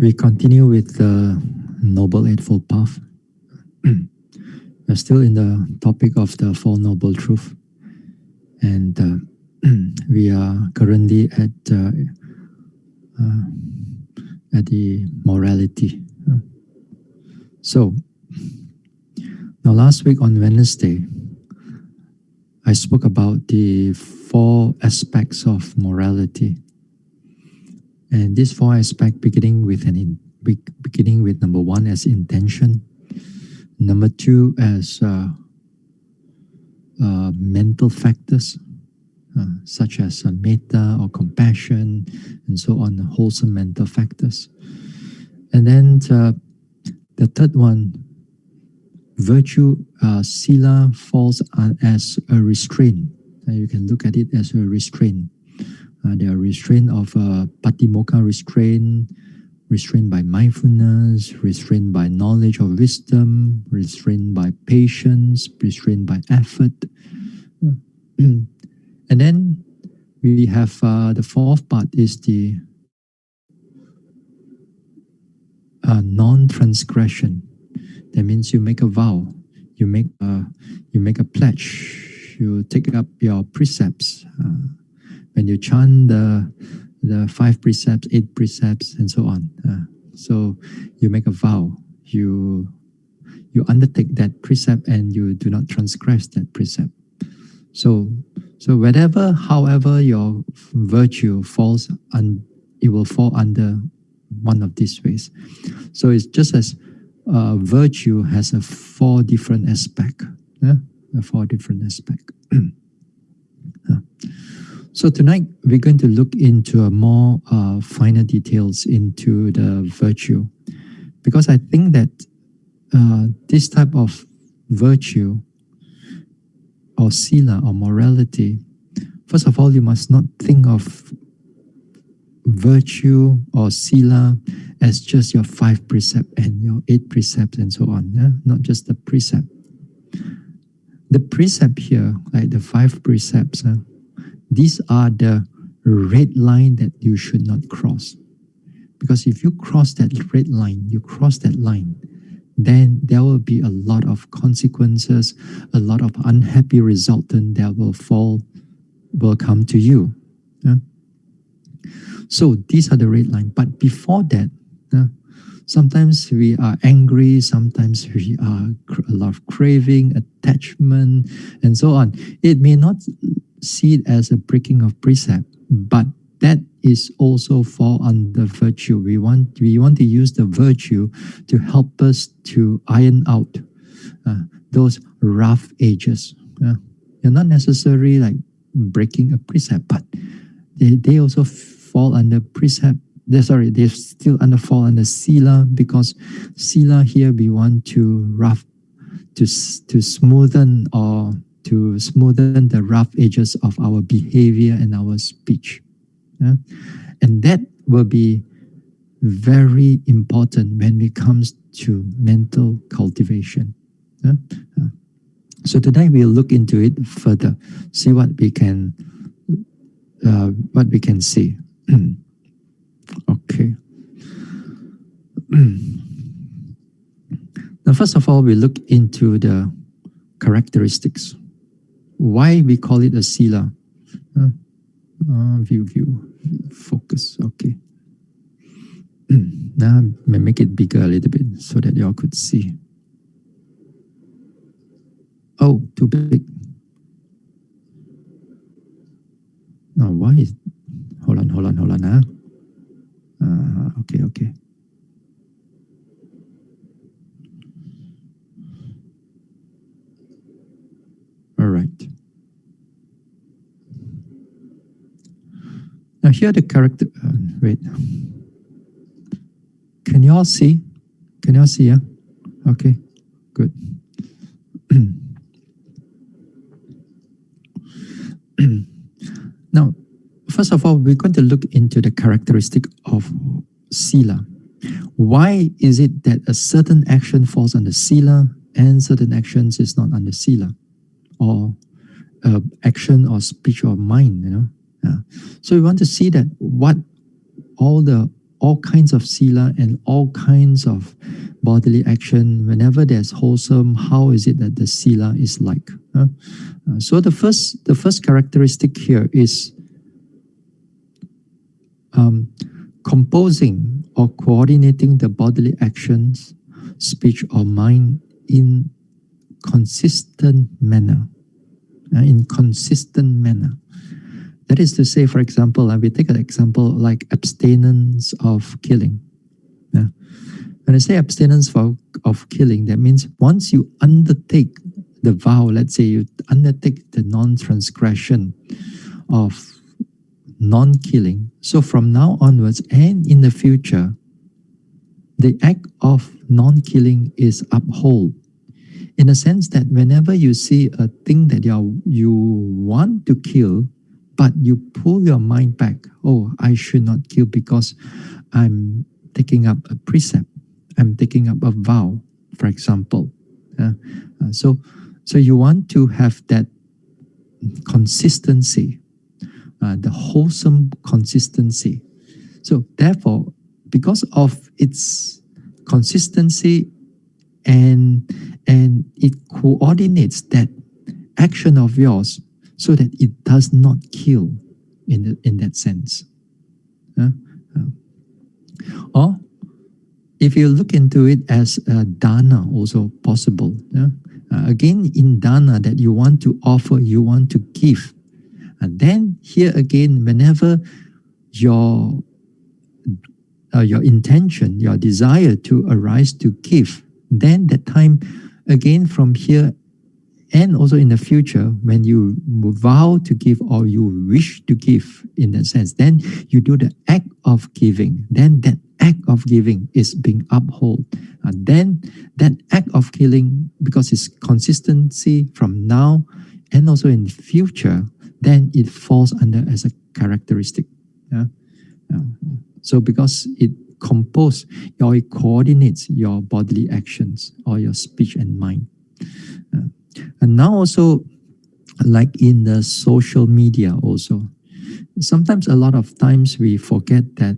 We continue with the Noble Eightfold Path. We're still in the topic of the Four Noble Truths, and we are currently at the morality. So, now last week on Wednesday, I spoke about the four aspects of morality. And these four aspects beginning with number one as intention, number two as mental factors, such as metta or compassion, and so on, wholesome mental factors. And then the third one, virtue, sila, falls as a restraint. You can look at it as a restraint. There are restraint of patimokkha restraint by mindfulness, restraint by knowledge or wisdom, restraint by patience, restraint by effort. And then we have the fourth part is the non-transgression. That means you make a vow, you make a pledge, you take up your precepts. When you chant the 5 precepts, 8 precepts, and so on. So you make a vow, you undertake that precept and you do not transgress that precept. So however your virtue falls, it will fall under one of these ways. So it's just as virtue has a 4 different aspects. A 4 different aspects. So tonight we're going to look into a more finer details into the virtue, because I think that this type of virtue or sila or morality, first of all, you must not think of virtue or sila as just your 5 precepts and your 8 precepts and so on. Not just the precept. The precept here, like the 5 precepts, these are the red line that you should not cross. Because if you cross that red line, then there will be a lot of consequences, a lot of unhappy resultant that will come to you. So these are the red line. But before that, sometimes we are angry, sometimes we are a lot of craving, attachment, and so on. It may not see it as a breaking of precept, but that is also fall under virtue. We want to use the virtue to help us to iron out those rough edges. You're not necessarily like breaking a precept, but they also fall under precept. They still fall under sila, because sila here we want to smoothen the rough edges of our behavior and our speech. And that will be very important when it comes to mental cultivation. So today we'll look into it further, see what we can see. Okay. Now, first of all, we look into the characteristics. Why we call it a sila? View, focus. Okay. Now I may make it bigger a little bit so that y'all could see. Oh, too big. Now why is? Hold on. Okay. All right. Now here the character. Wait. Can you all see? Yeah. Okay. Good. Now, first of all, we're going to look into the characteristic of sila. Why is it that a certain action falls under sila and certain actions is not under sila, or action or speech or mind? So we want to see that what all the all kinds of sila and all kinds of bodily action. Whenever there's wholesome, how is it that the sila is like? So the first characteristic here is composing or coordinating the bodily actions, speech or mind in consistent manner. In consistent manner. That is to say, for example, we take an example like abstinence of killing. When I say abstinence of killing, that means once you undertake the vow, let's say you undertake the non-transgression of non-killing, so from now onwards and in the future, the act of non-killing is upheld. In a sense that whenever you see a thing that you want to kill, but you pull your mind back, oh, I should not kill because taking up a precept, I'm taking up a vow, for example. So you want to have that consistency, the wholesome consistency. So therefore, because of its consistency and it coordinates that action of yours so that it does not kill in that sense. Or if you look into it as dana, also possible. Again, in dana that you want to offer, you want to give. And then here again, whenever your intention, your desire to arise to give, then that time again from here and also in the future, when you vow to give or you wish to give in that sense, then you do the act of giving. Then that act of giving is being upheld. And then that act of killing, because it's consistency from now and also in the future, then it falls under as a characteristic. So because it composes or it coordinates your bodily actions or your speech and mind. And now also, like in the social media also, sometimes a lot of times we forget that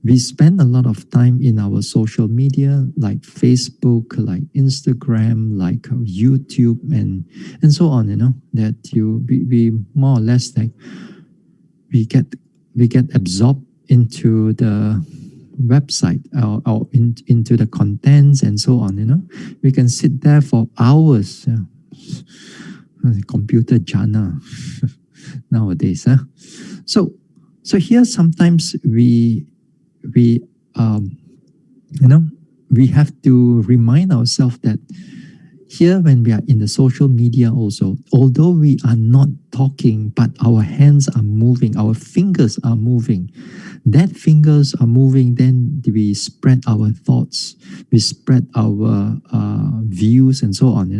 we spend a lot of time in our social media, like Facebook, like Instagram, like YouTube, and so on. That we more or less like we get absorbed into the website or into the contents and so on. We can sit there for hours. Computer jhana nowadays. So here sometimes we have to remind ourselves that here when we are in the social media also, although we are not talking, but our hands are moving, our fingers are moving. That fingers are moving, then we spread our thoughts, we spread our views and so on,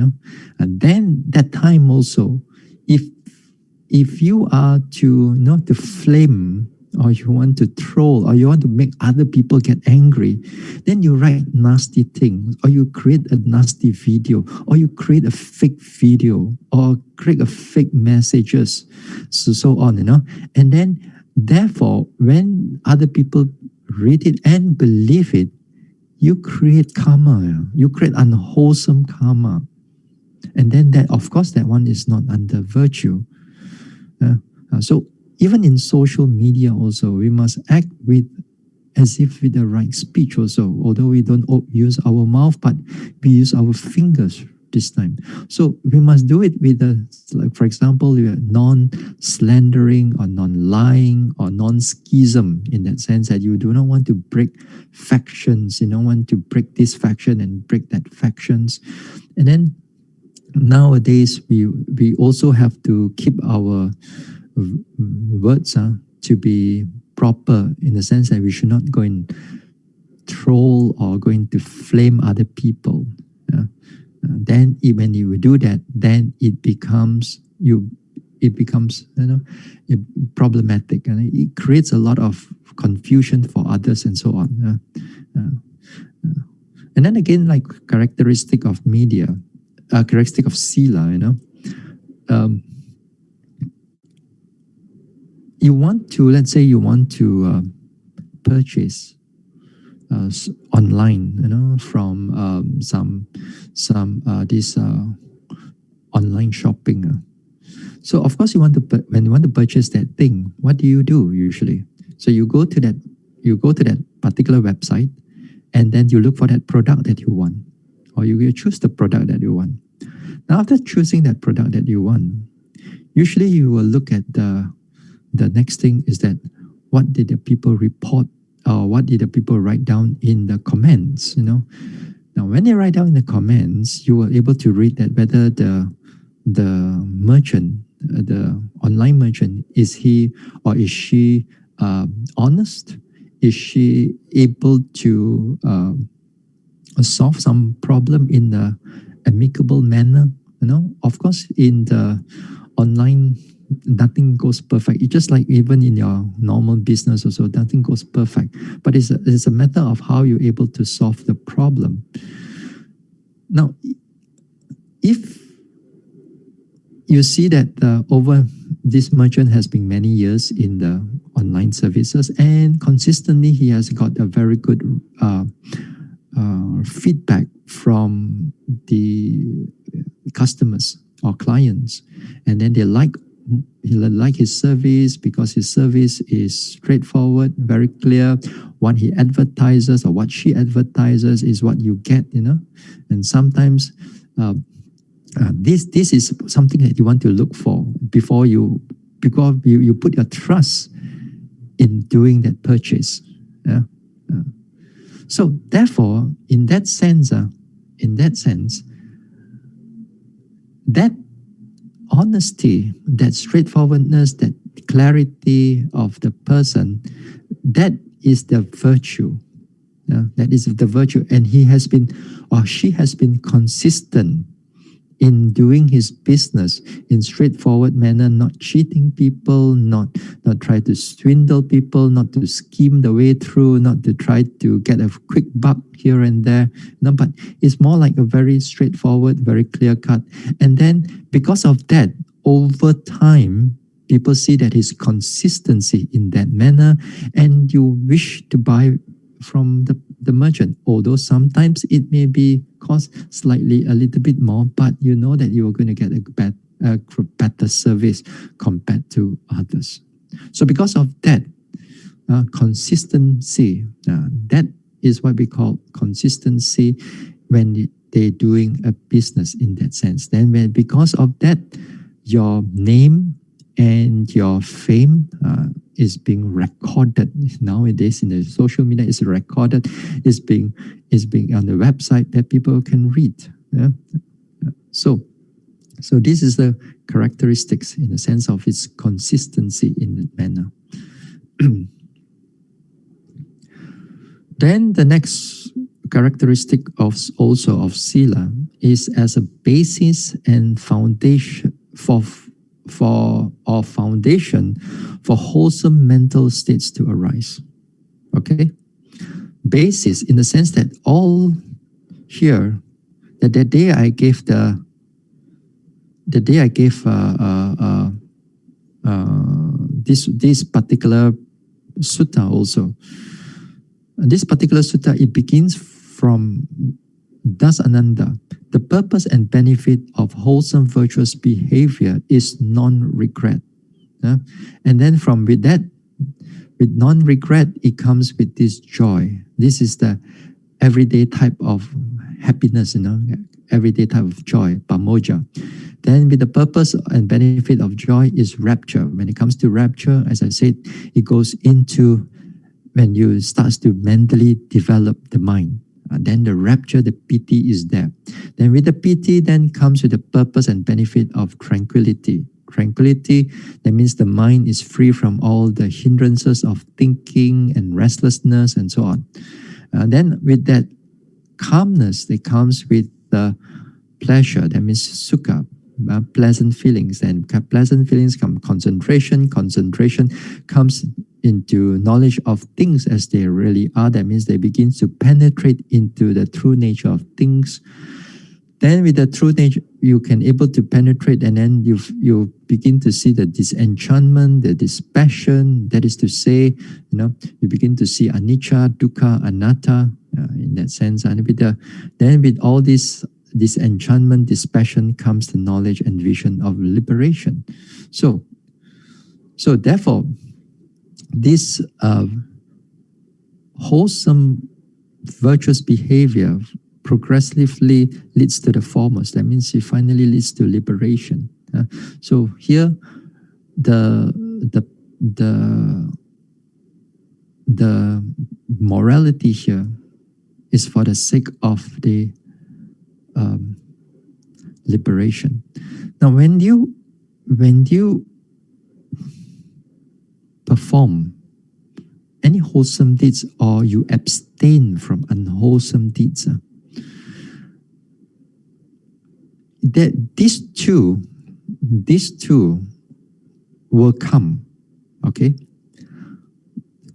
And then that time also, if you are to flame, or you want to troll, or you want to make other people get angry, then you write nasty things, or you create a nasty video, or you create a fake video, or create a fake messages, so on, And then, therefore, when other people read it and believe it, you create karma, you create unwholesome karma. And then that, of course, that one is not under virtue. So even in social media also, we must act as if with the right speech also, although we don't use our mouth, but we use our fingers this time. So we must do it with like for example, non-slandering or non-lying or non-schism, in that sense that you do not want to break factions, you don't want to break this faction and break that factions. And then nowadays we also have to keep our words to be proper, in the sense that we should not go and troll or going to flame other people. Then when you do that, then it becomes problematic, and it creates a lot of confusion for others and so on. And then again, like characteristic of media, characteristic of sila, you want to, let's say you want to purchase online, from some this online shopping. So of course, when you want to purchase that thing, what do you do usually? So you go to that particular website, and then you look for that product that you want, or you choose the product that you want. Now, after choosing that product that you want, usually you will look at the next thing is that what did the people report, or what did the people write down in the comments? Now, when they write down in the comments, you will able to read that whether the merchant, the online merchant, is he or is she honest? Is she able to solve some problem in an amicable manner? Of course, in the online, nothing goes perfect. It's just like even in your normal business also, nothing goes perfect. But it's a matter of how you're able to solve the problem. Now, if you see that over this merchant has been many years in the online services, and consistently he has got a very good feedback from the customers or clients, and then they like his service because his service is straightforward, very clear. What he advertises or what she advertises is what you get, and sometimes this is something that you want to look for because you put your trust in doing that purchase. So therefore, in that sense, that honesty, that straightforwardness, that clarity of the person, that is the virtue. That is the virtue, and he has been or she has been consistent in doing his business in straightforward manner, not cheating people, not try to swindle people, not to scheme the way through, not to try to get a quick buck here and there. But it's more like a very straightforward, very clear cut. And then because of that, over time, people see that his consistency in that manner, and you wish to buy from the merchant, although sometimes it may be cost slightly a little bit more, but you know that you are going to get a better service compared to others. So because of that, consistency, that is what we call consistency when they're doing a business in that sense. Then because of that, your name and your fame is being recorded nowadays in the social media. Is recorded, is being on the website that people can read. So this is the characteristics in the sense of its consistency in that manner. Then the next characteristic of sila is as a basis and foundation for wholesome mental states to arise. Okay, basis in the sense that all here, that the day I gave this particular sutta also. This particular sutta, it begins from Das Ananda. The purpose and benefit of wholesome virtuous behavior is non-regret. And then with non-regret, it comes with this joy. This is the everyday type of happiness, everyday type of joy, pamoja. Then with the purpose and benefit of joy is rapture. When it comes to rapture, as I said, it goes into when you start to mentally develop the mind. Then the rapture, the piti is there. Then with the piti, then comes with the purpose and benefit of tranquility. Tranquility, that means the mind is free from all the hindrances of thinking and restlessness and so on. Then with that calmness, it comes with the pleasure, that means sukha, pleasant feelings. And pleasant feelings come concentration. Concentration comes into knowledge of things as they really are. That means they begin to penetrate into the true nature of things. Then with the true nature, you can able to penetrate, and then you begin to see the disenchantment, the dispassion. That is to say, you begin to see anicca, dukkha, anatta, in that sense. And then with all this disenchantment, dispassion comes the knowledge and vision of liberation. So therefore, this wholesome, virtuous behavior progressively leads to the foremost. That means it finally leads to liberation. So here, the morality here is for the sake of the liberation. Now, when you perform any wholesome deeds, or you abstain from unwholesome deeds, that these two will come, okay?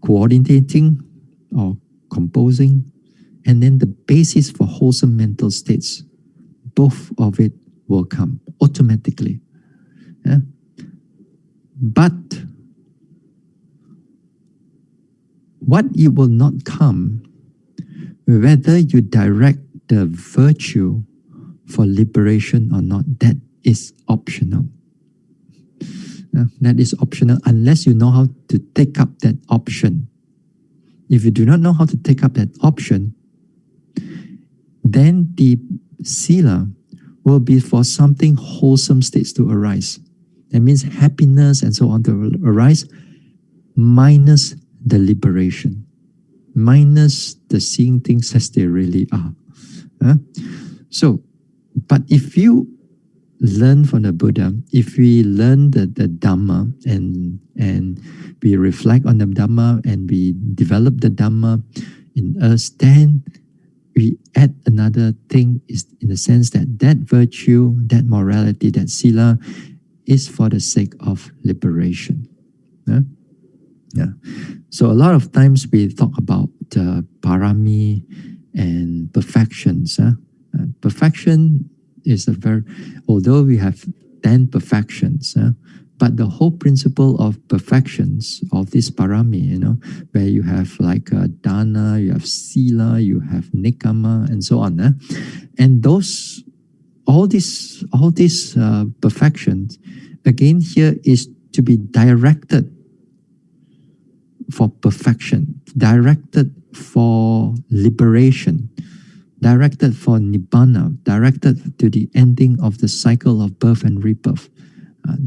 Coordinating or composing, and then the basis for wholesome mental states, both of it will come automatically. Yeah? But what it will not come, whether you direct the virtue for liberation or not, that is optional. That is optional unless you know how to take up that option. If you do not know how to take up that option, then the sila will be for something wholesome states to arise. That means happiness and so on to arise, minus the liberation, minus the seeing things as they really are. But if you learn from the Buddha, if we learn the Dhamma and we reflect on the Dhamma and we develop the Dhamma in us, then we add another thing, is in the sense that that virtue, that morality, that sila is for the sake of liberation. So a lot of times we talk about parami and perfections. Perfection is although we have 10 perfections, but the whole principle of perfections of this parami, where you have like dana, you have sila, you have nikama, and so on. And all these perfections, again here is to be directed for perfection, directed for liberation, directed for nibbana, directed to the ending of the cycle of birth and rebirth.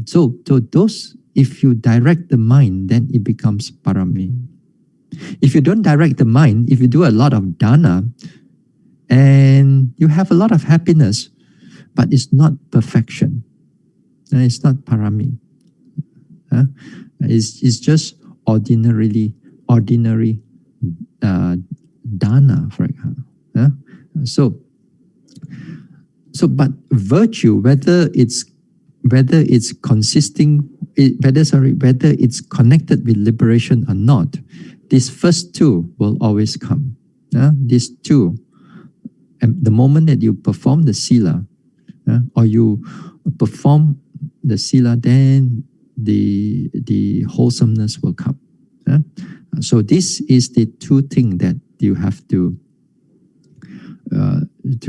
So those, if you direct the mind, then it becomes parami. If you don't direct the mind, if you do a lot of dana, and you have a lot of happiness, but it's not perfection, it's not parami. It's just ordinary dana, for example. But virtue, whether it's connected with liberation or not, these first two will always come. These two, and the moment that you perform the sila, or you perform the sila, then the wholesomeness will come. So this is the two things that you have to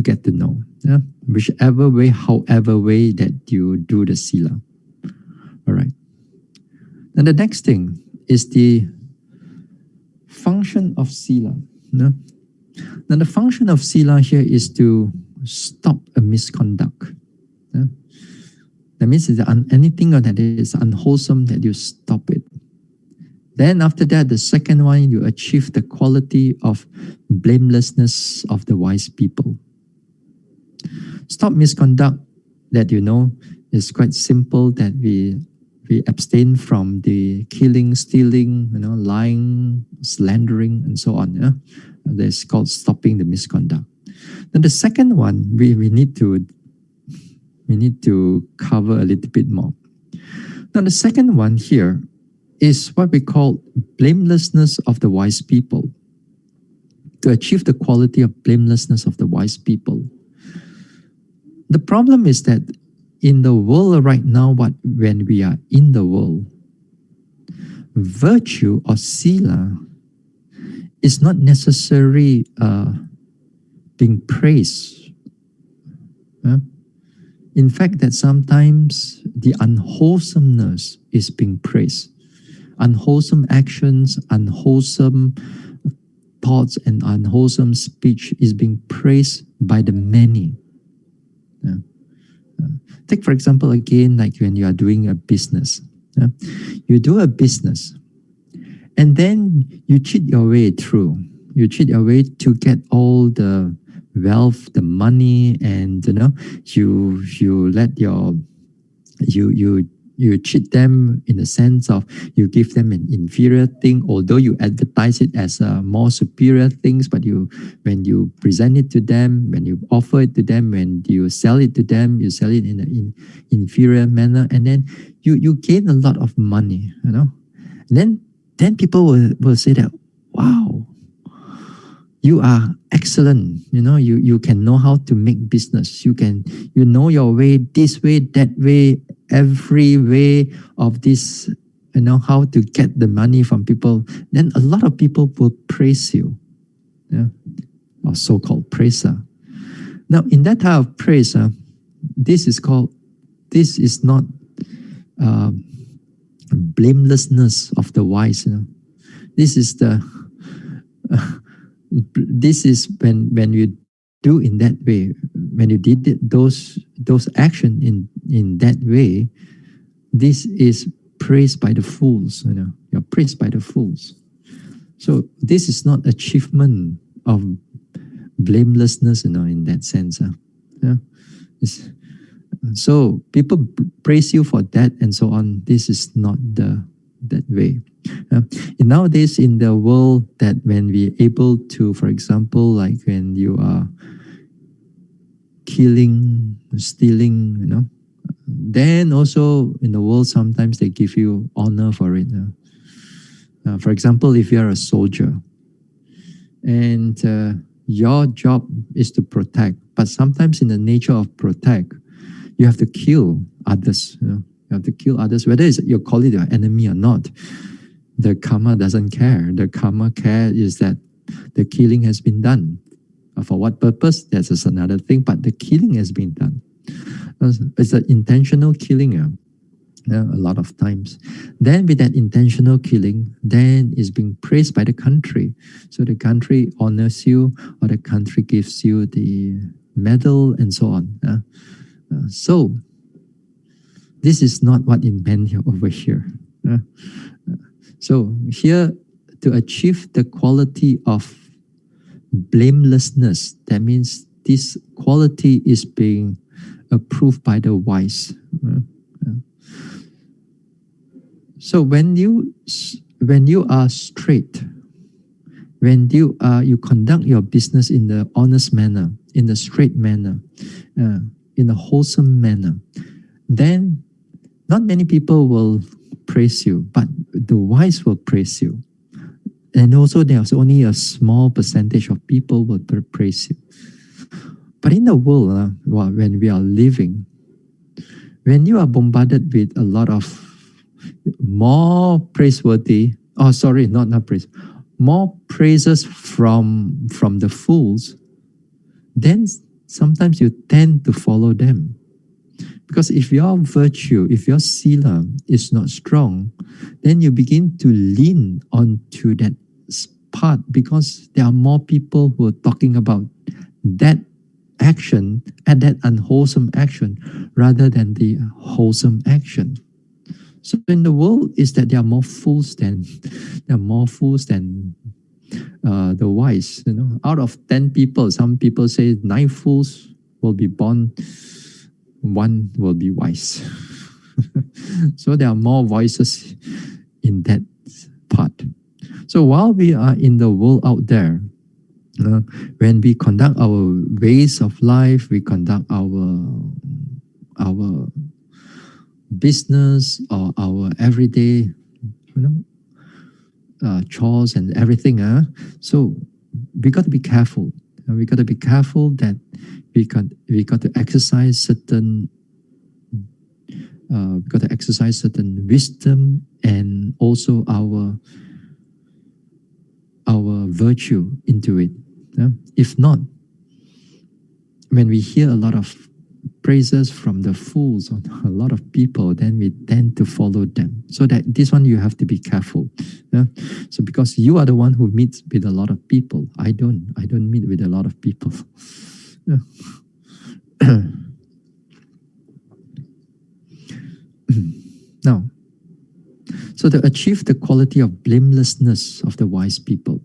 get to know. Whichever way, however way that you do the sila. All right. Then the next thing is the function of sila. Now the function of sila here is to stop a misconduct. That means anything that is unwholesome, that you stop it. Then after that, the second one, you achieve the quality of blamelessness of the wise people. Stop misconduct, that is quite simple, that we abstain from the killing, stealing, lying, slandering, and so on. That's called stopping the misconduct. Then the second one, we need to cover a little bit more. Now the second one here is what we call blamelessness of the wise people. To achieve the quality of blamelessness of the wise people, The problem is that in the world right now, when we are in the world, virtue or sila is not necessarily being praised. In fact, that sometimes the unwholesomeness is being praised. Unwholesome actions, unwholesome thoughts, and unwholesome speech is being praised by the many. Take, for example, again, like when you are doing a business. You do a business, and then you cheat your way through. You cheat your way to get all the wealth, the money, and you let your you cheat them in the sense of you give them an inferior thing, although you advertise it as more superior things. But when you present it to them, when you offer it to them, when you sell it to them, you sell it in an inferior manner, and then you gain a lot of money. And then people will say that, wow, you are excellent. You can know how to make business. You know your way, this way, that way, every way of this, how to get the money from people. Then a lot of people will praise you, or so-called praiser. Now, in that type of praise, this is not blamelessness of the wise. This is this is when you do in that way, when you did those action in that way, this is praised by the fools. You're praised by the fools. So this is not achievement of blamelessness, in that sense. So people praise you for that and so on. This is not that way. Nowadays in the world, that when we able to, for example, like when you are killing, stealing, then also in the world sometimes they give you honor for it. For example, if you are a soldier and your job is to protect, but sometimes in the nature of protect, you have to kill others. You have to kill others, whether you call it your enemy or not. The karma doesn't care. The karma care is that the killing has been done. For what purpose? That's just another thing, but the killing has been done. It's an intentional killing a lot of times. Then with that intentional killing, then is being praised by the country. So the country honors you, or the country gives you the medal and so on. So this is not what it meant over here. So here, to achieve the quality of blamelessness, that means this quality is being approved by the wise. So when you are straight, when you conduct your business in the honest manner, in the straight manner, in a wholesome manner, then not many people will praise you, but the wise will praise you. And also there's only a small percentage of people will praise you. But in the world, when we are living, when you are bombarded with a lot of more praiseworthy, more praises from the fools, then sometimes you tend to follow them. Because if your virtue, if your sila is not strong, then you begin to lean onto that part, because there are more people who are talking about that action and that unwholesome action rather than the wholesome action. So in the world is that there are more fools than the wise. Out of 10 people, some people say 9 fools will be born, 1 will be wise. So there are more voices in that part. So while we are in the world out there, when we conduct our ways of life, we conduct our business or our everyday, chores and everything. So we got to be careful. We got to be careful that we got to exercise certain wisdom and also our virtue into it. If not, when we hear a lot of praises from the fools or a lot of people, then we tend to follow them. So that this one you have to be careful. So because you are the one who meets with a lot of people, I don't meet with a lot of people. Now, so to achieve the quality of blamelessness of the wise people,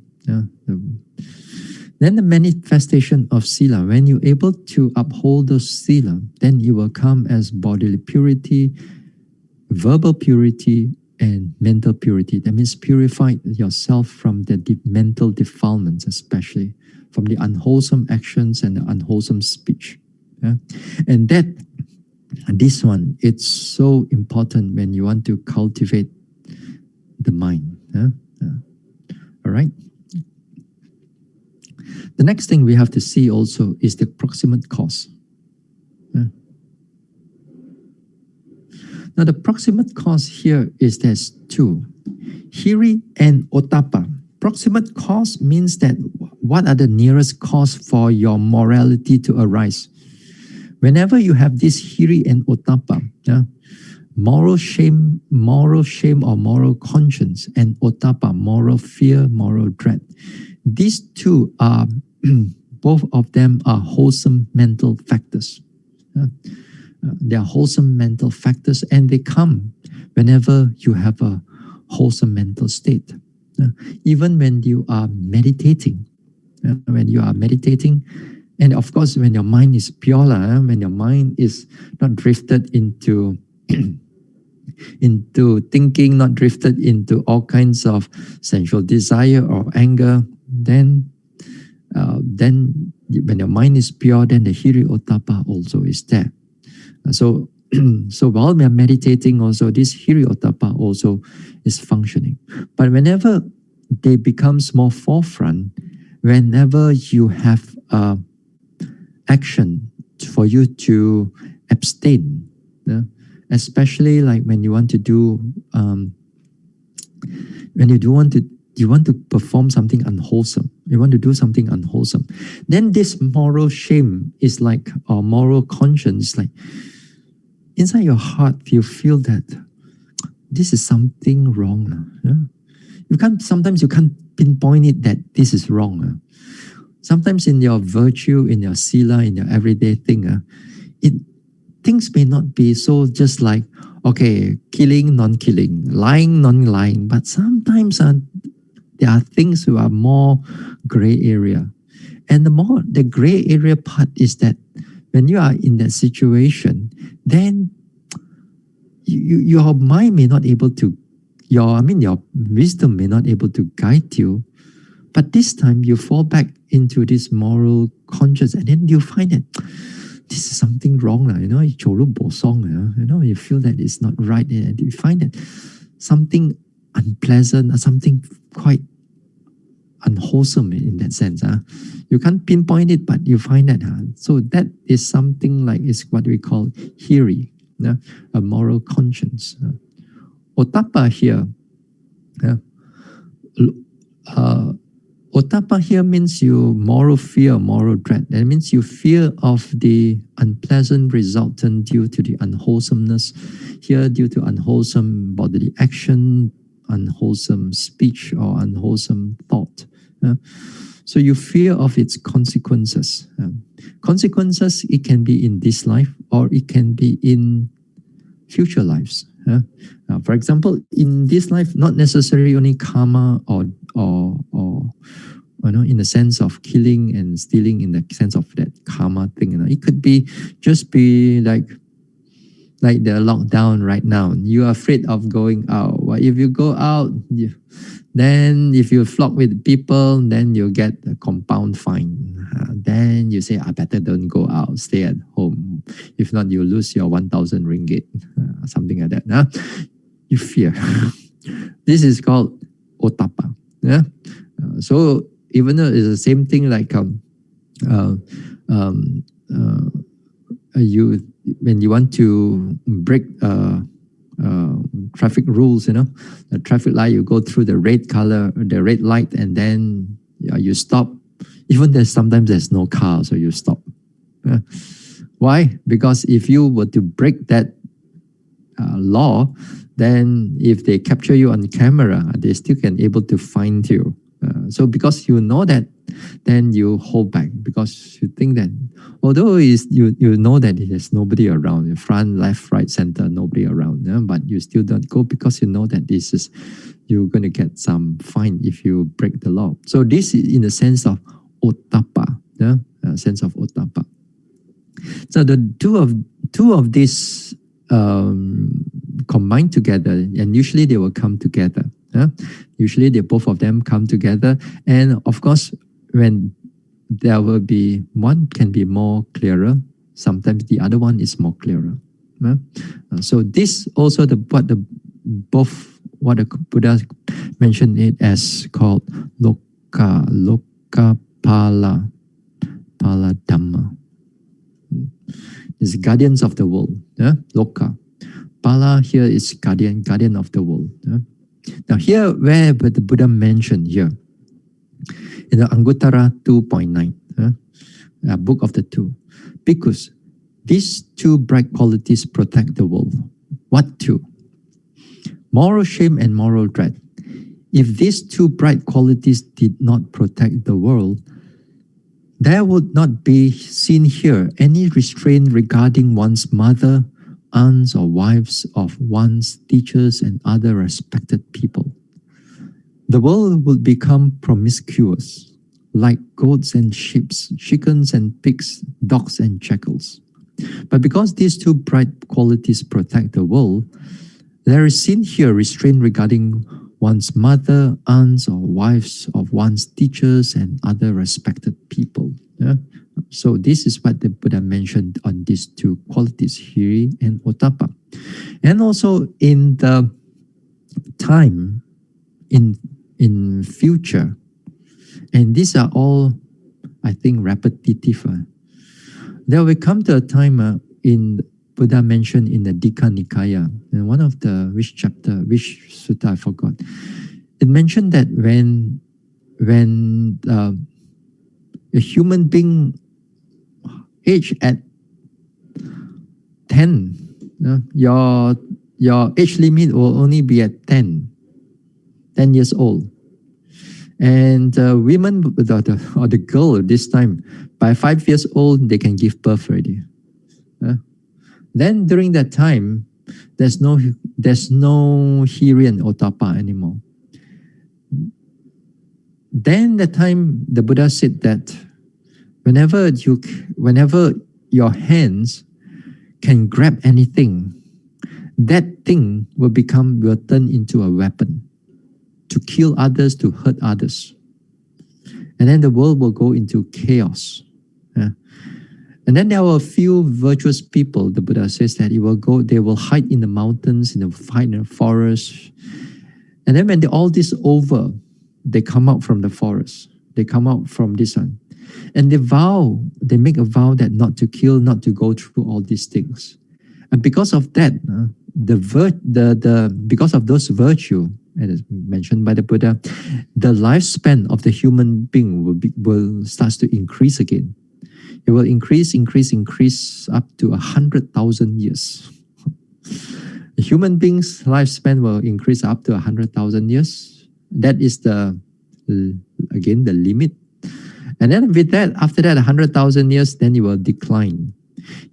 then the manifestation of sila, when you're able to uphold those sila, then you will come as bodily purity, verbal purity, and mental purity. That means purify yourself from the mental defilements, especially from the unwholesome actions and the unwholesome speech. And this one, it's so important when you want to cultivate the mind. All right. The next thing we have to see also is the proximate cause. Now the proximate cause here is there's two, hiri and ottappa. Proximate cause means that what are the nearest cause for your morality to arise. Whenever you have this hiri and ottappa, moral shame or moral conscience, and ottappa, moral fear, moral dread. These two are, both of them are wholesome mental factors. They are wholesome mental factors, and they come whenever you have a wholesome mental state. Even when you are meditating, and of course when your mind is pure, when your mind is not drifted into into thinking, not drifted into all kinds of sensual desire or anger, then when your mind is pure, then the hiri ottappa also is there. So while we are meditating also, this hiri ottappa also is functioning. But whenever they becomes more forefront, whenever you have action for you to abstain, especially like when you want to do, when you want to perform something unwholesome, you want to do something unwholesome, then this moral shame is like, or moral conscience is like, inside your heart you feel that this is something wrong. Sometimes you can't pinpoint it that this is wrong. Sometimes in your virtue, in your sila, in your everyday thing, things may not be so just like, okay, killing, non-killing, lying, non-lying, but sometimes there are things who are more gray area. And the gray area part is that when you are in that situation, then your mind may not able to, your wisdom may not able to guide you. But this time you fall back into this moral conscience, and then you find that this is something wrong. You feel that it's not right. And you find that something unpleasant or something quite unwholesome in that sense. You can't pinpoint it, but you find that. So that is something like, is what we call hiri, a moral conscience. Ottappa here, ottappa here means you moral fear, moral dread. That means you fear of the unpleasant resultant due to the unwholesomeness here, due to unwholesome bodily action, unwholesome speech, or unwholesome thought. So you fear of its consequences. Consequences, it can be in this life or it can be in future lives. For example, in this life, not necessarily only karma or in the sense of killing and stealing, in the sense of that karma thing. It could be just be like the lockdown right now. You are afraid of going out. Well, if you go out, then if you flock with people, then you get a compound fine. Then you say, I better don't go out, stay at home. If not, you lose your 1,000 ringgit, something like that. You fear. This is called ottappa. So even though it's the same thing like when you want to break traffic rules, the traffic light, you go through the red light, and then you stop. Even sometimes there's no car, so you stop. Why? Because if you were to break that law, then if they capture you on camera, they still can able to find you. So because you know that, then you hold back, because you think that although you know that there's nobody around, in front, left, right, center, nobody around, but you still don't go because you know that you're going to get some fine if you break the law. So this is in the sense of ottappa, sense of ottappa. So the two of these combined together, and usually they will come together. Usually both of them come together, and of course when there will be one can be more clearer, sometimes the other one is more clearer. So this also what the Buddha mentioned it as called loka pala Dhamma. Is guardians of the world. Loka. Pala here is guardian of the world. Now here where the Buddha mentioned here, in the Anguttara 2.9, book of the two, bhikkhus, these two bright qualities protect the world. What two? Moral shame and moral dread. If these two bright qualities did not protect the world, there would not be seen here any restraint regarding one's mother, aunts or wives of one's teachers and other respected people. The world would become promiscuous, like goats and sheep, chickens and pigs, dogs and jackals. But because these two bright qualities protect the world, there is seen here restraint regarding one's mother, aunts or wives of one's teachers and other respected people. So this is what the Buddha mentioned on these two qualities, hiri and ottappa. And also in the time, in future, and these are all, I think, repetitive. There will come to a time in Buddha mentioned in the Dukkha Nikaya, and one of the which sutta I forgot. It mentioned that when a human being age at 10, your age limit will only be at 10 years old. And women or the girl this time, by 5 years old, they can give birth already. Then during that time, there's no hiri and ottappa anymore. Then the time the Buddha said that whenever your hands can grab anything, that thing will turn into a weapon to kill others, to hurt others. And then the world will go into chaos. And then there were a few virtuous people, the Buddha says that they will hide in the mountains, hide in the forest. And then when all this over, they come out from the forest. They come out from this one. And they make a vow that not to kill, not to go through all these things. And because of that, because of those virtues, as mentioned by the Buddha, the lifespan of the human being will start to increase again. It will increase up to 100,000 years. The human being's lifespan will increase up to 100,000 years. That is the limit. And then with that, after that 100,000 years, then it will decline.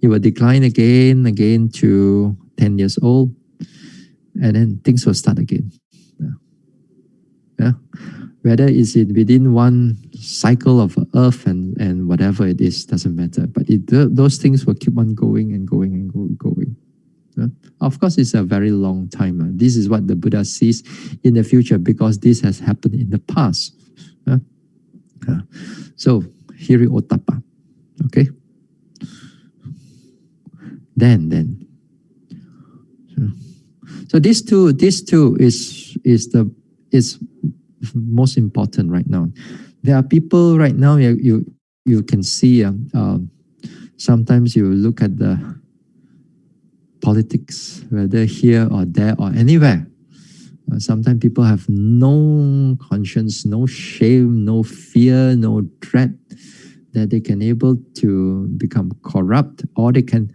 It will decline again to 10 years old. And then things will start again. Whether it's within one cycle of Earth and whatever it is, doesn't matter. But those things will keep on going and going and going. Of course, it's a very long time. This is what the Buddha sees in the future because this has happened in the past. So, hiri ottappa. Okay? Then. So these two is most important right now. There are people right now you can see Sometimes you look at the politics, whether here or there or anywhere. Sometimes people have no conscience, no shame, no fear, no dread that they can able to become corrupt, or they can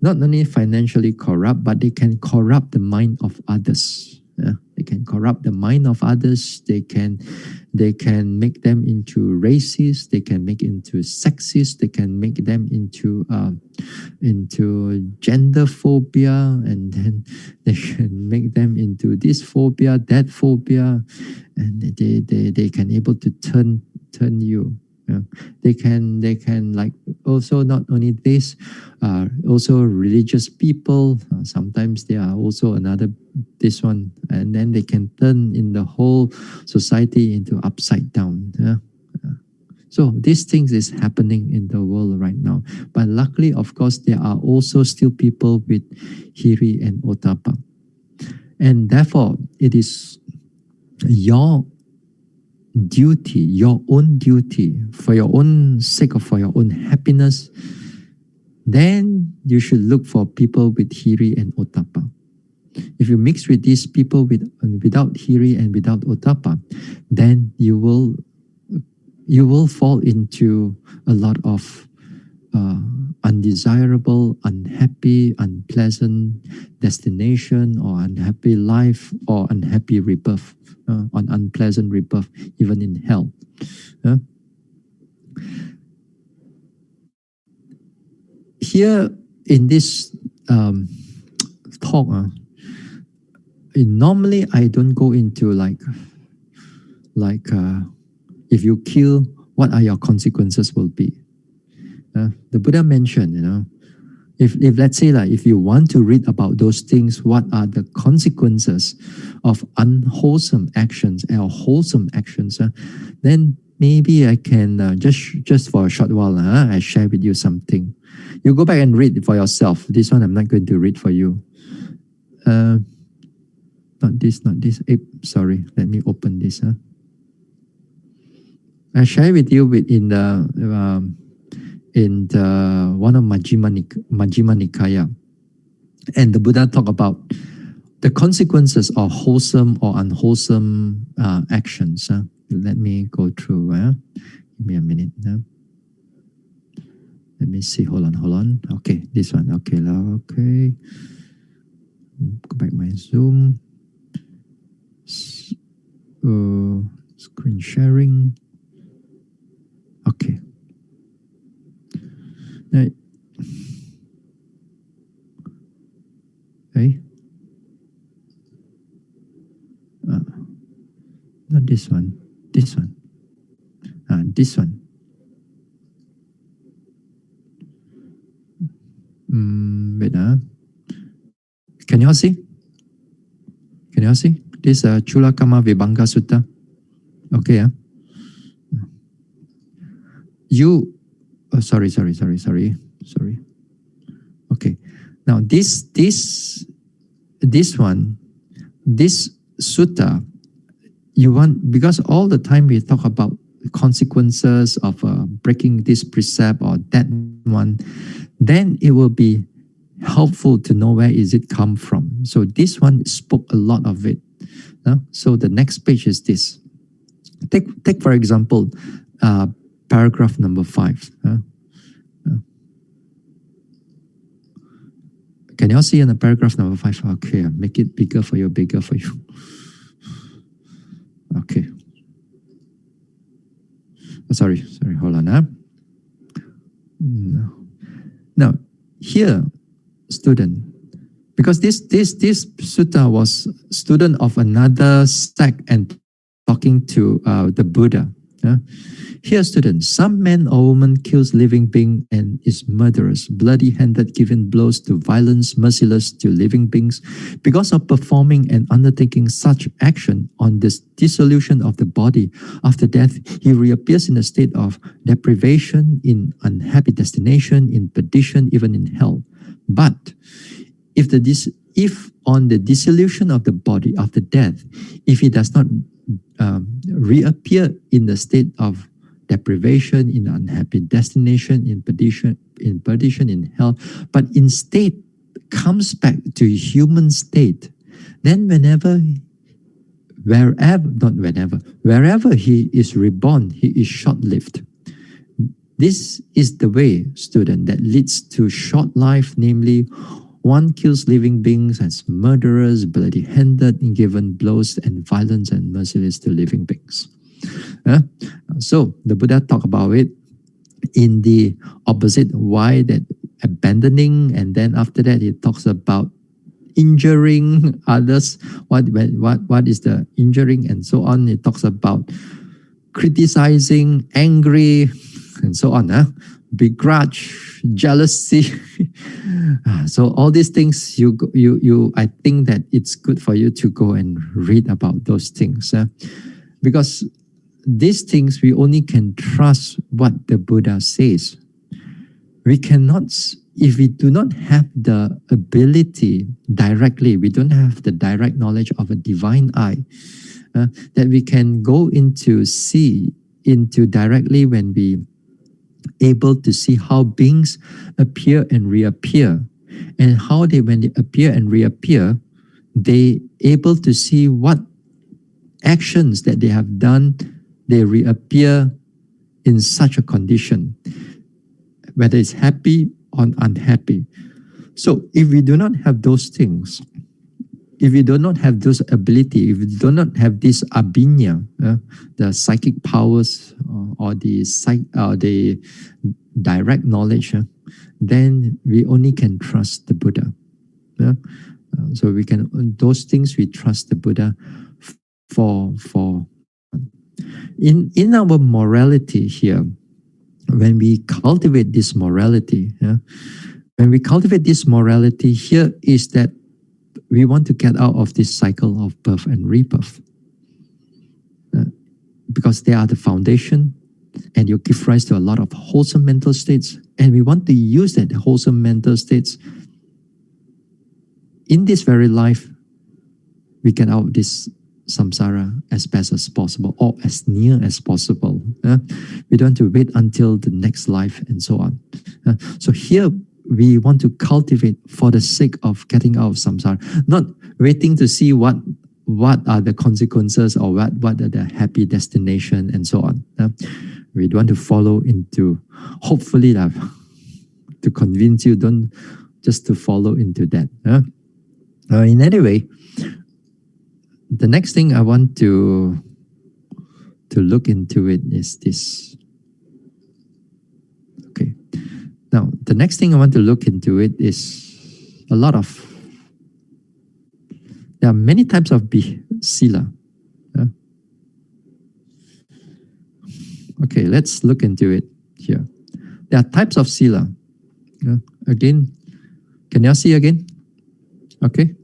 not only financially corrupt, but they can corrupt the mind of others. Yeah? They can corrupt the mind of others. They can make them into racist. They can make into sexist. They can make them into gender phobia, and then they can make them into this phobia, that phobia, and they can able to turn you. Yeah. They can like also not only this, also religious people. Sometimes they are also another this one, and then they can turn in the whole society into upside down. Yeah. So these things is happening in the world right now. But luckily, of course, there are also still people with hiri and ottappa, and therefore it is your duty, your own duty, for your own sake or for your own happiness, then you should look for people with hiri and ottappa. If you mix with these people without hiri and without ottappa, then you will fall into a lot of undesirable, unhappy, unpleasant destination, or unhappy life, or unhappy rebirth, on unpleasant rebirth, even in hell. Here in this talk, normally I don't go into like if you kill, what are your consequences will be. The Buddha mentioned, if let's say like if you want to read about those things, what are the consequences of unwholesome actions or wholesome actions, then maybe I can just for a short while, I share with you something. You go back and read for yourself. This one I'm not going to read for you. Not this. Sorry, let me open this. I share with you in the one of Majjhima Nikaya, and the Buddha talk about the consequences of wholesome or unwholesome actions. Let me go through. Give me a minute. Let me see. Hold on. Okay, this one. Okay. Go back my Zoom. Screen sharing. Okay. Okay. Not this one. This one. This one. Wait. Can you all see? This Chulakama Vibhanga Sutta. Okay. You. Sorry. Okay. Now this one, this sutta, you want, because all the time we talk about consequences of breaking this precept or that one, then it will be helpful to know where is it come from. So this one spoke a lot of it. So the next page is this. Take for example, paragraph number 5. Can you all see in the paragraph number 5? Okay, make it bigger for you. Okay. Sorry, hold on. Now, here, student, because this sutta was student of another sect and talking to the Buddha. Here, students, some man or woman kills living being and is murderous, bloody-handed, giving blows to violence, merciless to living beings. Because of performing and undertaking such action on this dissolution of the body after death, he reappears in a state of deprivation, in unhappy destination, in perdition, even in hell. But if on the dissolution of the body after death, if he does not reappear in the state of deprivation, in unhappy destination, in perdition, in hell, but instead comes back to human state, then wherever he is reborn, he is short-lived. This is the way, student, that leads to short life, namely, one kills living beings as murderers, bloody-handed, given blows and violence and merciless to living beings. So the Buddha talked about it in the opposite, why that abandoning, and then after that he talks about injuring others. What is the injuring and so on? He talks about criticizing, angry, and so on. Begrudge, jealousy. So all these things, I think that it's good for you to go and read about those things, because these things we only can trust what the Buddha says. We cannot, if we do not have the ability directly, we don't have the direct knowledge of a divine eye, that we can go into see into directly, when we able to see how beings appear and reappear, and how they, when they appear and reappear, they able to see what actions that they have done, they reappear in such a condition, whether it's happy or unhappy. So if we do not have those things, if we do not have those ability, if we do not have this abhinya, the psychic powers, or the direct knowledge, then we only can trust the Buddha. So we can, those things we trust the Buddha for. In our morality here, when we cultivate this morality, here is that we want to get out of this cycle of birth and rebirth, because they are the foundation, and you give rise to a lot of wholesome mental states, and we want to use that wholesome mental states in this very life. We get out of this samsara as best as possible, or as near as possible. We don't want to wait until the next life and so on. So here we want to cultivate for the sake of getting out of samsara, not waiting to see what are the consequences, or what are the happy destination and so on. We want to follow into, hopefully to convince you, don't just to follow into that. In any way, the next thing I want to look into it is this. Okay. Now, the next thing I want to look into it is there are many types of sila. Okay, let's look into it here. There are types of sila. Again, can you see again? Okay.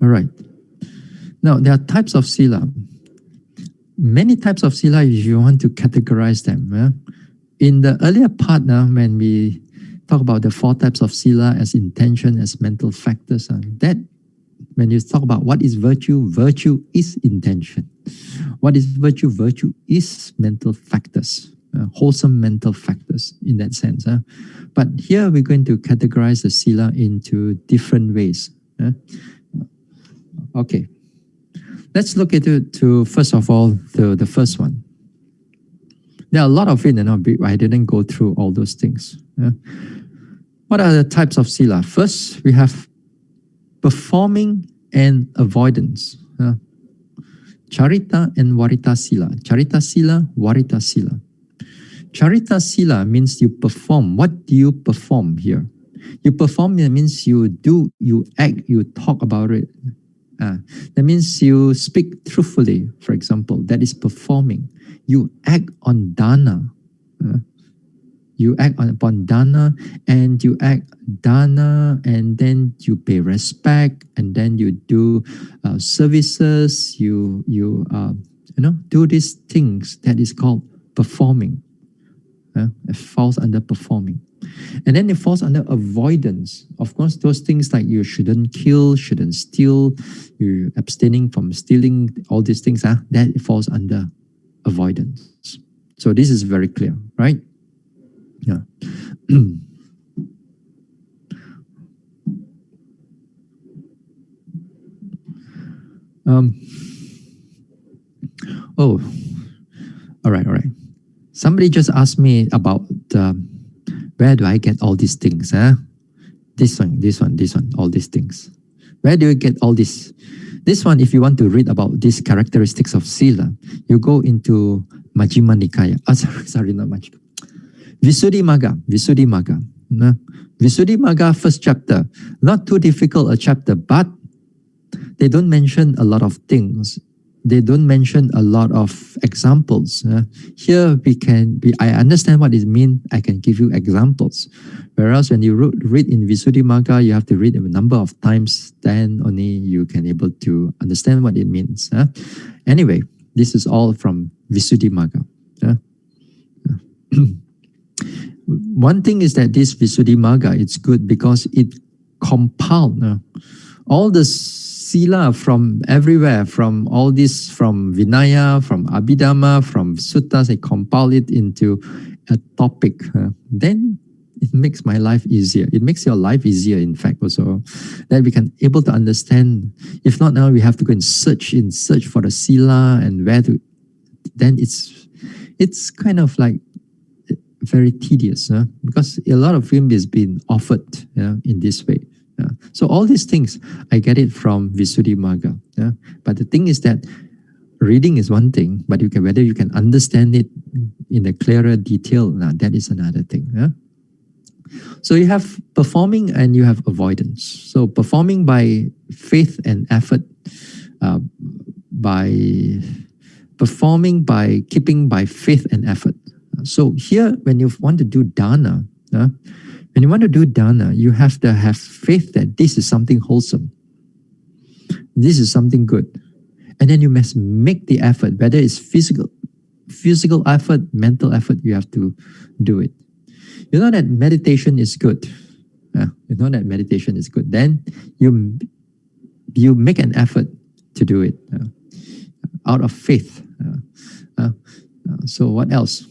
All right. Now, there are types of sila. Many types of sila if you want to categorize them. In the earlier part, when we talk about the 4 types of sila as intention, as mental factors, that when you talk about what is virtue, virtue is intention. What is virtue? Virtue is mental factors, wholesome mental factors in that sense. But here we're going to categorize the sila into different ways. Okay, let's look at it to, first of all, the first one. There are a lot of it, and I didn't go through all those things. What are the types of sila? First, we have performing and avoidance. Charita and Varita sila. Charita sila, Varita sila. Charita sila means you perform. What do you perform here? You perform means you do, you act, you talk about it. That means you speak truthfully, for example. That is performing. You act on dana. You act upon dana, and you act dana, and then you pay respect, and then you do services. You do these things. That is called performing. It falls under performing. And then it falls under avoidance. Of course, those things like you shouldn't kill, shouldn't steal, you're abstaining from stealing, all these things, that falls under avoidance. So this is very clear, right? Yeah. Oh, all right. Somebody just asked me about where do I get all these things? This one, all these things. Where do you get all this? This one, if you want to read about these characteristics of sila, you go into Majjhima Nikaya. Sorry, not Majjhima. Visuddhimagga. Visuddhimagga, first chapter. Not too difficult a chapter, but they don't mention a lot of things. They don't mention a lot of examples. Here I understand what it means. I can give you examples. Whereas when you read in Visuddhimagga, you have to read a number of times. Then only you can able to understand what it means. Anyway, this is all from Visuddhimagga. One thing is that this Visuddhimagga, it's good because it compiled all the sila from everywhere, from all this, from Vinaya, from Abhidhamma, from suttas, they compile it into a topic. Then it makes my life easier. It makes your life easier, in fact, also. That we can able to understand. If not now, we have to go and search for the sila and where to. Then it's kind of like very tedious, because a lot of film is being offered in this way. So all these things, I get it from Visuddhimagga. But the thing is that reading is one thing, but whether you can understand it in a clearer detail, that is another thing. So you have performing and you have avoidance. So performing by faith and effort, by performing by keeping by faith and effort. So here, when you want to do dana, when you want to do dana, you have to have faith that this is something wholesome. This is something good. And then you must make the effort, whether it's physical effort, mental effort, you have to do it. You know that meditation is good. You know that meditation is good. Then you make an effort to do it out of faith. So what else?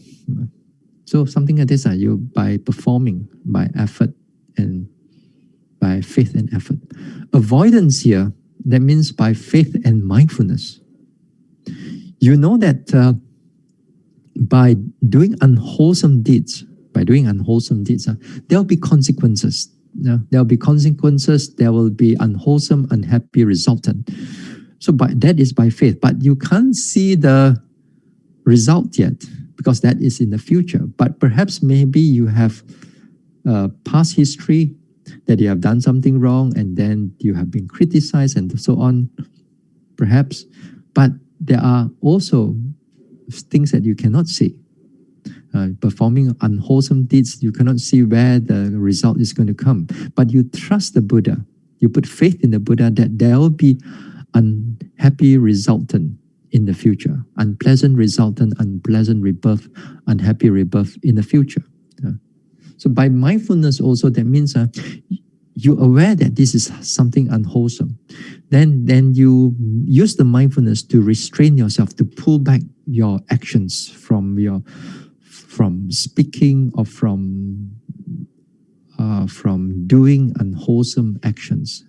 So something like this, you by performing, by effort, and by faith and effort. Avoidance here, that means by faith and mindfulness. You know that by doing unwholesome deeds, there'll be consequences. There'll be consequences. There will be unwholesome, unhappy resultant. So that is by faith, but you can't see the result yet, because that is in the future. But perhaps maybe you have past history that you have done something wrong and then you have been criticized and so on, perhaps. But there are also things that you cannot see. Performing unwholesome deeds, you cannot see where the result is going to come. But you trust the Buddha. You put faith in the Buddha that there will be unhappy resultant in the future, unpleasant resultant, unpleasant rebirth, unhappy rebirth in the future. So by mindfulness also, that means you're aware that this is something unwholesome. Then you use the mindfulness to restrain yourself, to pull back your actions from speaking or from doing unwholesome actions.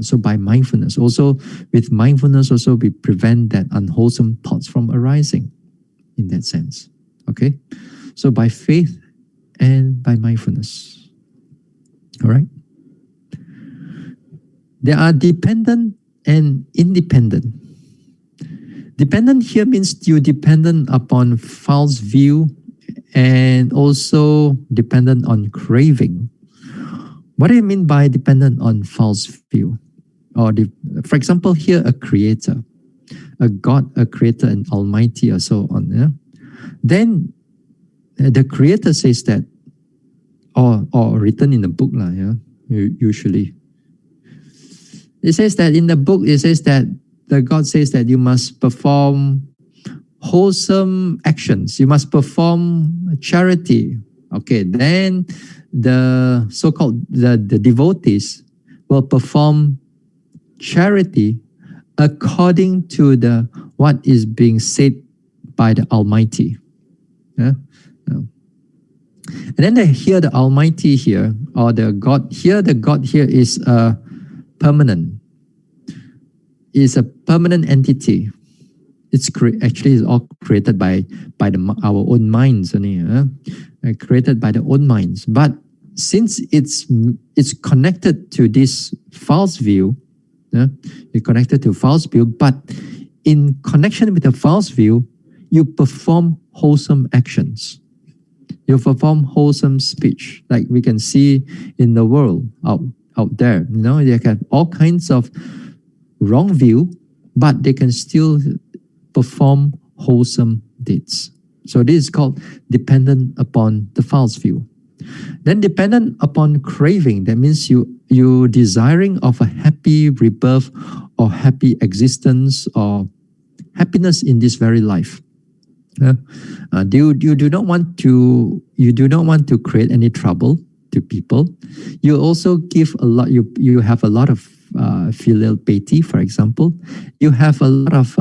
So by mindfulness, also with mindfulness, also we prevent that unwholesome thoughts from arising in that sense. Okay? So by faith and by mindfulness. All right? There are dependent and independent. Dependent here means you're dependent upon false view and also dependent on craving. What do you mean by dependent on false view? Or for example, here a creator, a God, a creator, an almighty, or so on. Yeah? Then the creator says that, or written in the book, usually. It says that in the book, it says that the God says that you must perform wholesome actions. You must perform charity. Okay, then the so-called the devotees will perform charity according to the what is being said by the Almighty. Yeah? And then they hear the Almighty here, or the God here. The God here is permanent. Is a permanent entity. It's actually is all created by our own minds, only, created by the own minds. But since it's connected to this false view, it's connected to false view. But in connection with the false view, you perform wholesome actions. You perform wholesome speech, like we can see in the world out there. You know, they have all kinds of wrong view, but they can still perform wholesome deeds. So this is called dependent upon the false view. Then dependent upon craving, that means you desiring of a happy rebirth or happy existence or happiness in this very life. You do not want to create any trouble to people. You also give a lot. You have a lot of filial piety, for example. You have a lot of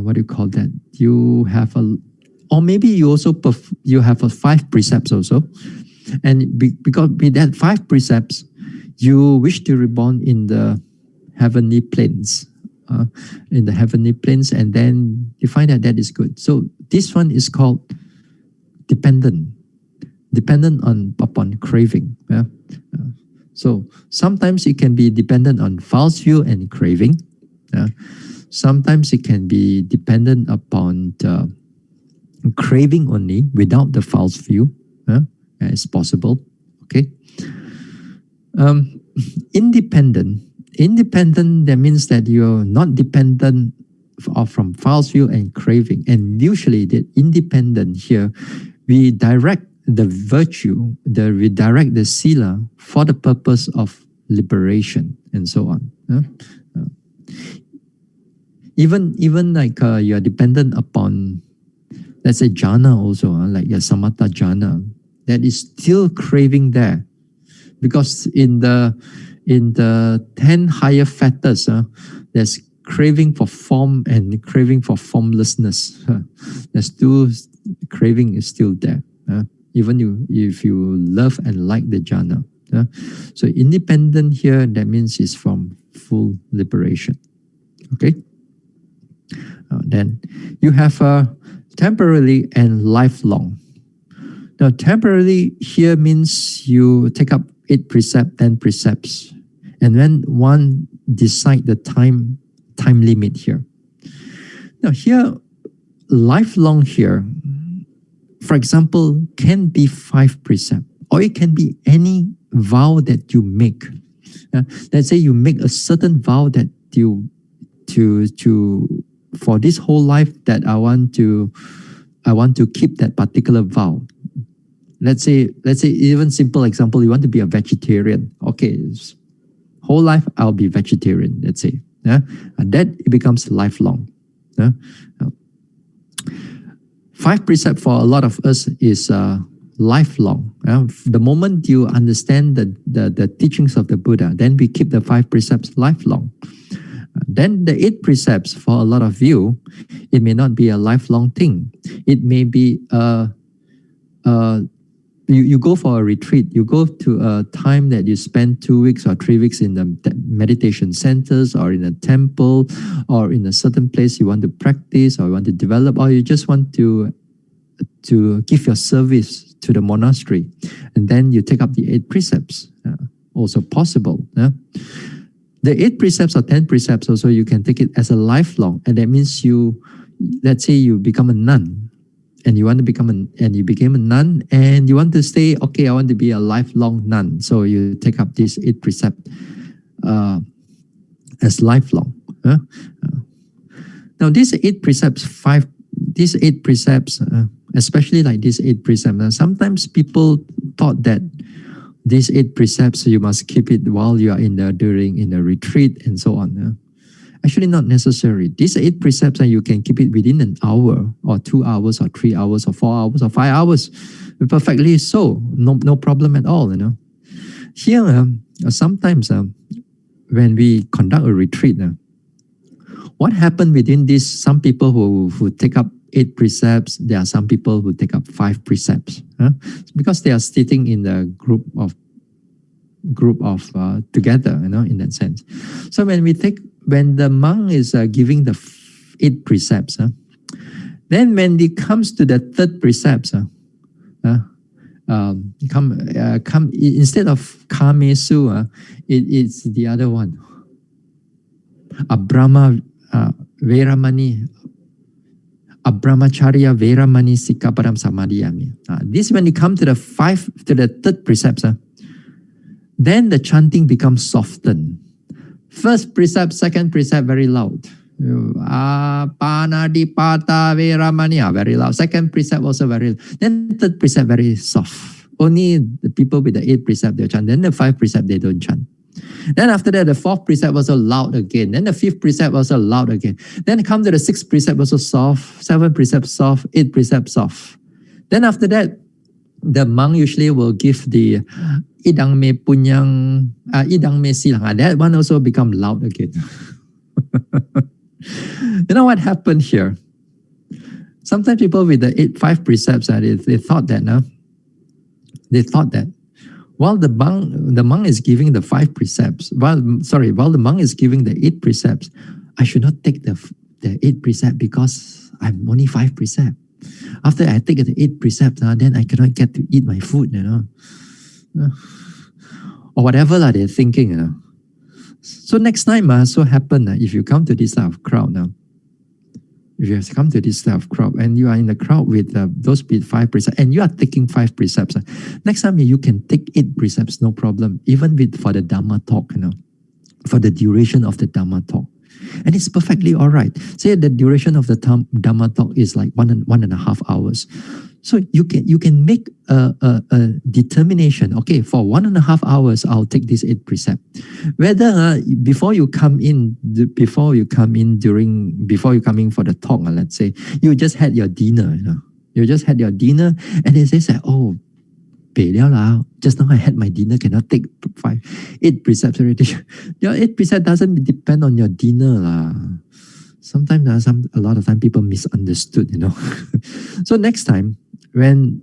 what do you call that? You have or maybe you also you have 5 precepts also, and because with that 5 precepts, you wish to reborn in the heavenly planes. And then you find that is good. So this one is called dependent upon craving. Yeah? So sometimes it can be dependent on false view and craving. Sometimes it can be dependent upon the craving only without the false view. It's possible. Okay. Independent, that means that you're not dependent from false view and craving. And usually the independent here, we direct the virtue, we direct the sila for the purpose of liberation and so on. Even like you're dependent upon, let's say, jhana also, like your samatha jhana, that is still craving there. Because in the 10 higher factors, there's craving for form and craving for formlessness. There's still craving is still there. Even if you love and like the jhana. So independent here, that means it's from full liberation. Okay. Then you have temporarily and lifelong. Now, temporarily here means you take up 8 precepts, 10 precepts, and then one decide the time limit here. Now here, lifelong here, for example, can be 5 precepts, or it can be any vow that you make. Let's say you make a certain vow that you for this whole life that I want to keep that particular vow. Let's say even simple example, you want to be a vegetarian. Okay, whole life I'll be vegetarian, let's say. And that it becomes lifelong. 5 precepts for a lot of us is lifelong. The moment you understand the teachings of the Buddha, then we keep the 5 precepts lifelong. Then the 8 precepts for a lot of you, it may not be a lifelong thing. It may be you go for a retreat. You go to a time that you spend 2 weeks or 3 weeks in the meditation centers or in a temple or in a certain place you want to practice or you want to develop, or you just want to give your service to the monastery. And then you take up the 8 precepts. Also possible. The 8 precepts or 10 precepts also, you can take it as a lifelong. And that means let's say you become a nun. And you became a nun, and you want to say, okay, I want to be a lifelong nun. So you take up these 8 precepts as lifelong. Now these 8 precepts, especially like these 8 precepts. Sometimes people thought that these 8 precepts you must keep it while you are in a retreat and so on. Actually, not necessary. These 8 precepts, you can keep it within an hour or 2 hours or 3 hours or 4 hours or 5 hours. Perfectly so. No problem at all, Here, sometimes when we conduct a retreat, what happened within this? Some people who take up 8 precepts, there are some people who take up 5 precepts, because they are sitting in the group of together, in that sense. So when the monk is giving the 8 precepts, then when it comes to the 3rd precepts, instead of kamesu, it's the other one. Veramani, Abramacharya Veramani Sikapadam Samadhiyami. This, when you come to the 3rd precepts, then the chanting becomes softened. 1st precept, 2nd precept, very loud. Panadipata Veramani, very loud. 2nd precept also very loud. Then 3rd precept very soft. Only the people with the 8th precept they chant. Then the 5th precept they don't chant. Then after that, the 4th precept was so loud again. Then the 5th precept was so loud again. Then come to the 6th precept was so soft. 7th precept soft. 8th precept soft. Then after that, the monk usually will give the idang me punyang, idang me silang. That one also become loud again. You know what happened here? Sometimes people with the 5 precepts, they thought that while the monk is giving the 5 precepts, while the monk is giving the 8 precepts, I should not take the 8 precept because I'm only 5 precepts. After I take the 8 precepts, then I cannot get to eat my food, or whatever they're thinking, So next time, so happen if you come to this type of crowd now, if you have come to this type of crowd and you are in the crowd with those 5 precepts and you are taking 5 precepts, next time you can take 8 precepts, no problem, even for the Dhamma talk, for the duration of the Dhamma talk. And it's perfectly all right. Say the duration of the Dhamma talk is like 1.5 hours. So you can make a determination. Okay, for 1.5 hours, I'll take this 8 precept. Whether before you come in for the talk, let's say you just had your dinner. You just had your dinner, and they say, oh, just now I had my dinner, cannot take 8 precepts already. Your 8 precept doesn't depend on your dinner. Sometimes a lot of time people misunderstood, So next time, when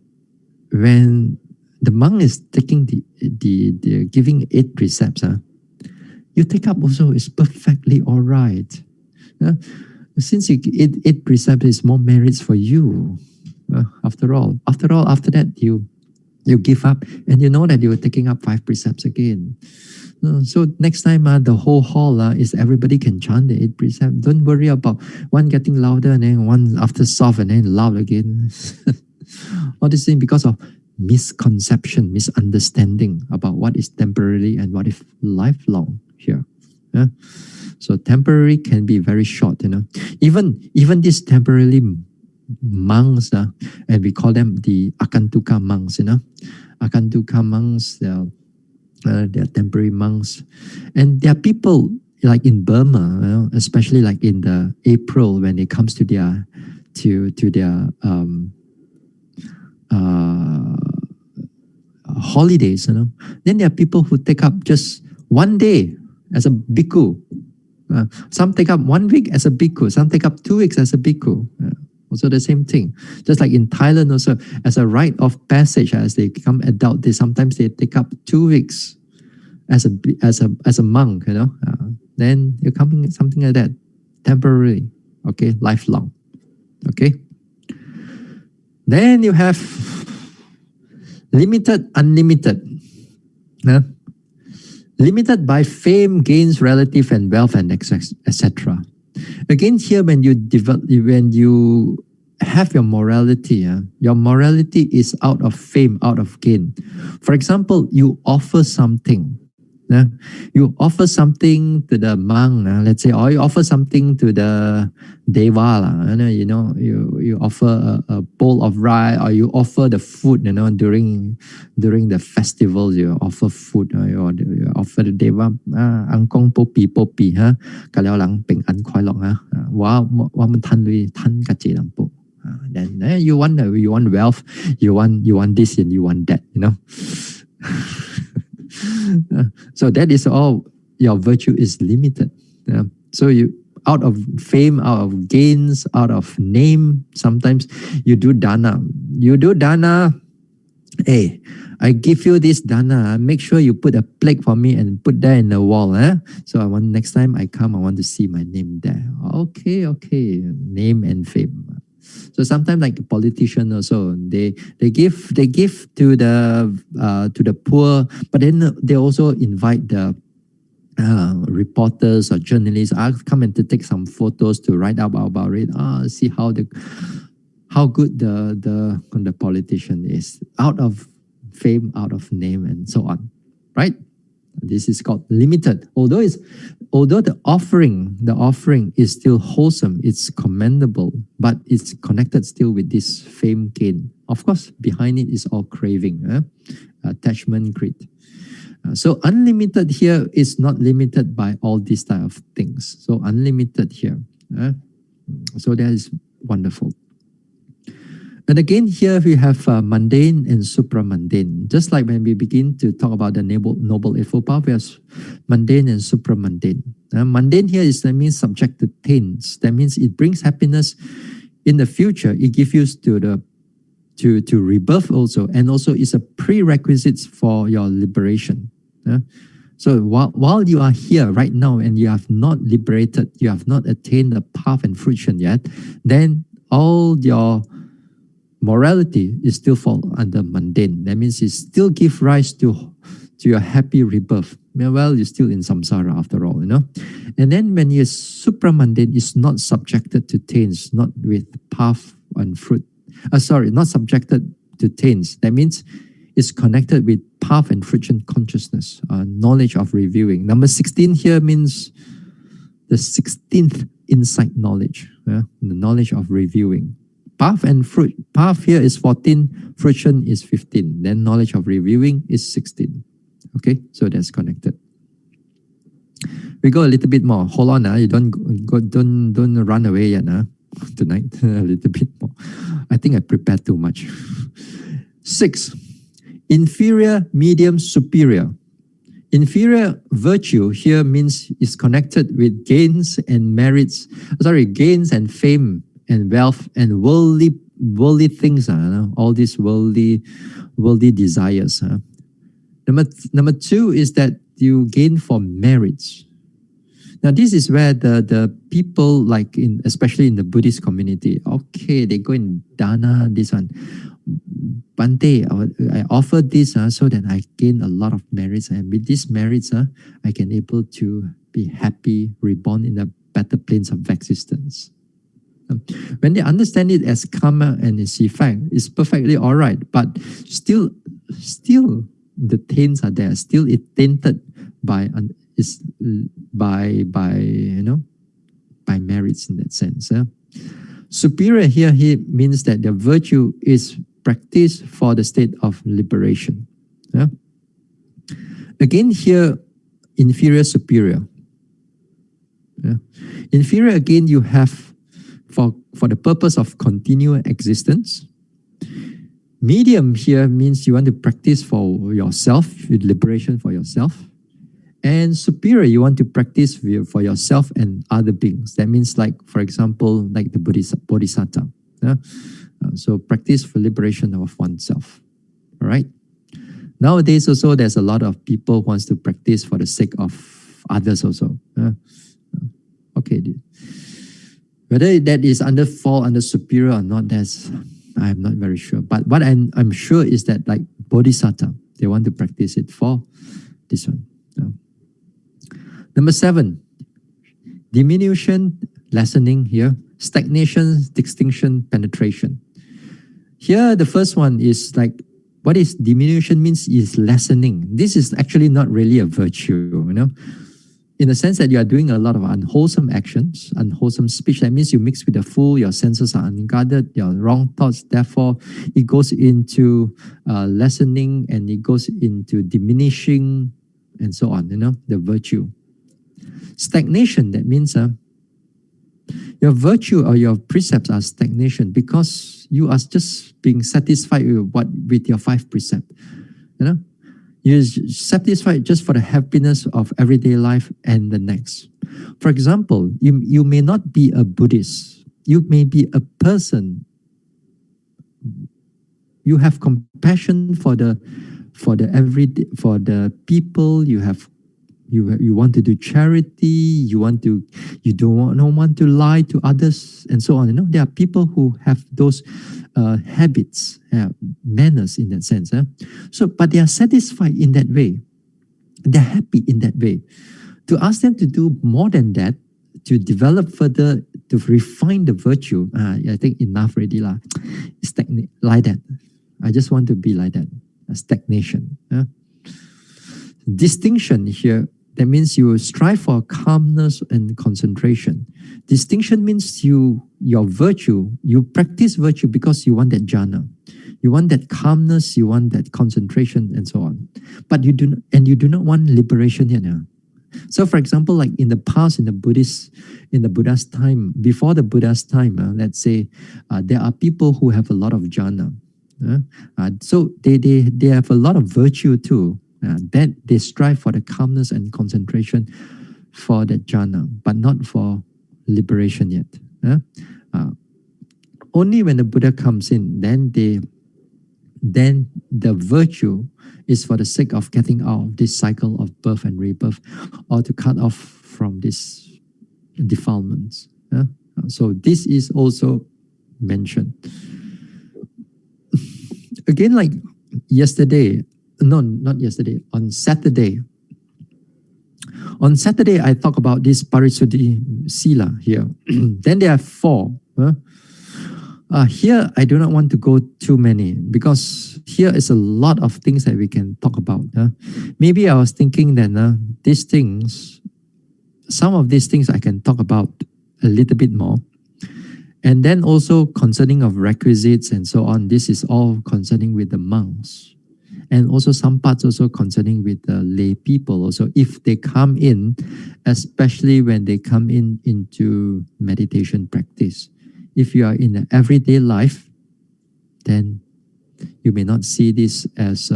the monk is taking the giving 8 precepts, you take up also is perfectly all right. Since 8 precepts is more merits for you. After that you give up and you know that you're taking up 5 precepts again. So next time, the whole hall is everybody can chant the 8 precepts. Don't worry about one getting louder and then one after soft and then loud again. All this thing because of misconception, misunderstanding about what is temporary and what is lifelong here. So temporary can be very short, Even these temporarily monks, and we call them the Akantuka monks, Akantuka monks, they're temporary monks. And there are people like in Burma, especially like in the April when it comes to their holidays, then there are people who take up just 1 day as a bhikkhu. Some take up 1 week as a bhikkhu. Some take up 2 weeks as a bhikkhu. Also the same thing. Just like in Thailand also, as a rite of passage, as they become adult, sometimes they take up 2 weeks as a monk, Then you're coming something like that, temporary, okay, lifelong, okay. Then you have limited, unlimited. Limited by fame, gains, relative, and wealth, and etc. Again, here when you have your morality is out of fame, out of gain. For example, you offer something You offer something to the monk, let's say, or you offer something to the deva, you offer a bowl of rice, or you offer the food, during the festivals, you offer food, or you offer the deva, angkong popi popi, kalau lang ping an khoai long, wow, man tan lui tan ka che lang po. Then you want wealth, you want this and you want that, So that is all. Your virtue is limited. So you, out of fame, out of gains, out of name, sometimes you do dana. Hey, I give you this dana. Make sure you put a plaque for me and put that in the wall. So I want, next time I come, I want to see my name there. Okay. Name and fame. So sometimes, like a politician also, they give to the poor, but then they also invite the reporters or journalists. Come and to take some photos to write about it. See how good the politician is, out of fame, out of name, and so on, right? This is called limited. Although the offering is still wholesome, it's commendable, but it's connected still with this fame gain. Of course, behind it is all craving, attachment, greed. So unlimited here is not limited by all these type of things. So unlimited here. So that is wonderful. And again, here we have mundane and supramundane. Just like when we begin to talk about the Noble Eightfold Path, we have mundane and supramundane. Mundane here means subject to taints. That means it brings happiness in the future. It gives you to rebirth also, and also is a prerequisite for your liberation. So while you are here right now and you have not liberated, you have not attained the path and fruition yet, then all your morality is still fall under mundane. That means it still give rise to your happy rebirth. Well, you're still in samsara after all, And then when you're supramundane, it's not subjected to taints, not with path and fruit. Not subjected to taints. That means it's connected with path and fruition consciousness, knowledge of reviewing. Number 16 here means the 16th insight knowledge, the knowledge of reviewing. Path and fruit. Path here is 14, fruition is 15. Then knowledge of reviewing is 16. Okay, so that's connected. We go a little bit more. Hold on, you don't run away yet, tonight. A little bit more. I think I prepared too much. 6. Inferior, medium, superior. Inferior virtue here means is connected with gains and merits. Gains and fame and wealth and worldly things, all these worldly desires. Number 2 is that you gain for merits. Now this is where the people, like especially in the Buddhist community, okay, they go in dana, this one. Bhante, I offer this so that I gain a lot of merits, and with these merits, I can able to be happy, reborn in the better planes of existence. When they understand it as karma and its effect, it's perfectly all right. But still the taints are there. Still, it tainted by merits in that sense. Superior here means that the virtue is practiced for the state of liberation. Again here, inferior, superior. Inferior again, you have for the purpose of continual existence. Medium here means you want to practice for yourself, with liberation for yourself. And superior, you want to practice for yourself and other beings. That means, like, for example, like the Bodhisattva. So practice for liberation of oneself. All right. Nowadays also, there's a lot of people who wants to practice for the sake of others also. Okay. Whether that is fall under superior or not, I'm not very sure. But what I'm sure is that, like Bodhisattva, they want to practice it for this one. Number 7, diminution, lessening here, stagnation, distinction, penetration. Here, the first one is like What is diminution means is lessening. This is actually not really a virtue, in the sense that you are doing a lot of unwholesome actions, unwholesome speech. That means you mix with the fool, your senses are unguarded, your wrong thoughts. Therefore, it goes into lessening and it goes into diminishing and so on, the virtue. Stagnation, that means your virtue or your precepts are stagnation because you are just being satisfied with your 5 precepts. You're satisfied just for the happiness of everyday life and the next. For example, you may not be a Buddhist. You may be a person. You have compassion for the everyday, for the people. You want to do charity. You don't want to lie to others and so on. There are people who have those habits, manners in that sense. But they are satisfied in that way. They're happy in that way. To ask them to do more than that, to develop further, to refine the virtue, I think enough already lah. Stagnate like that. I just want to be like that. Stagnation. Distinction here. That means you strive for calmness and concentration. Distinction means your virtue, you practice virtue because you want that jhana. You want that calmness, you want that concentration and so on. But you do not want liberation yet. So for example, like in the past, in the Buddha's time, before the Buddha's time, let's say, there are people who have a lot of jhana. So they have a lot of virtue too. That they strive for the calmness and concentration for the jhana, but not for liberation yet. Only when the Buddha comes in, then the virtue is for the sake of getting out of this cycle of birth and rebirth, or to cut off from these defilements. So this is also mentioned. Again, like yesterday, no, not yesterday, on Saturday. On Saturday, I talk about this Parisuddhi Sila here. Then there are 4. Here, I do not want to go too many because here is a lot of things that we can talk about. Maybe I was thinking that these things, some of these things I can talk about a little bit more. And then also concerning of requisites and so on, this is all concerning with the monks. And also some parts also concerning with the lay people also, if they come in, especially when they come into meditation practice. If you are in the everyday life, then you may not see this as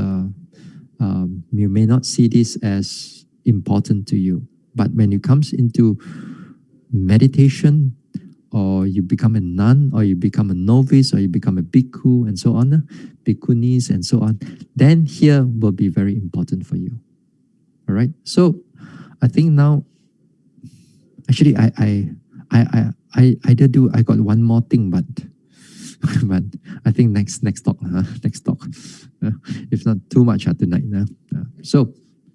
important to you. But when it comes into meditation, or you become a nun, or you become a novice, or you become a bhikkhu, and so on, bhikkhunis, and so on, then here will be very important for you. All right. So I think now, actually, I got one more thing, but I think next talk, if not too much tonight. So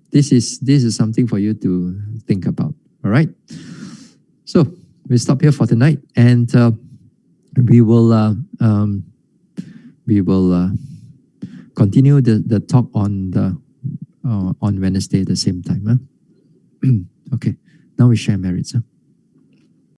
this is something for you to think about. All right. So we stop here for tonight, and we will continue the talk on Wednesday at the same time. Okay. Now we share merits.